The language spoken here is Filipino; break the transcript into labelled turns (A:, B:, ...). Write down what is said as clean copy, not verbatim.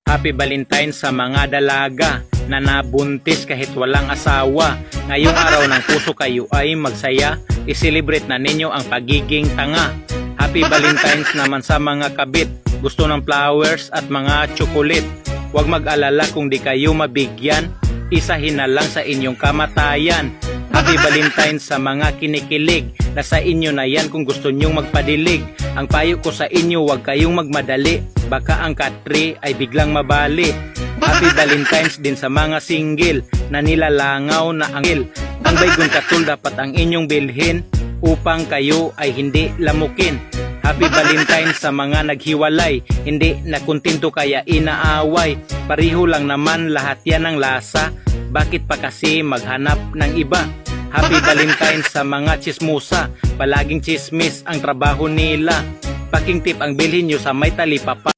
A: Happy Valentine sa mga dalaga na nabuntis kahit walang asawa. Ngayong araw ng puso kayo ay magsaya, i-celebrate na ninyo ang pagiging tanga. Happy Valentine's naman sa mga kabit, gusto ng flowers at mga chocolate. Huwag mag-alala kung di kayo mabigyan, isahin na lang sa inyong kamatayan. Happy Valentine's sa mga kinikilig, nasa inyo na yan kung gusto nyong magpadilig. Ang payo ko sa inyo, huwag kayong magmadali, baka ang katri ay biglang mabali. Happy Valentine's din sa mga single na nilalangaw na anghel. Ang baygon katul dapat ang inyong bilhin upang kayo ay hindi lamukin. Happy Valentine's sa mga naghiwalay, hindi nakontento kaya inaaway. Pareho lang naman lahat yan ng lasa, bakit pa kasi maghanap ng iba? Happy Valentine's sa mga chismusa, palaging chismis ang trabaho nila. Paking tip ang bilhin nyo sa may talipapa.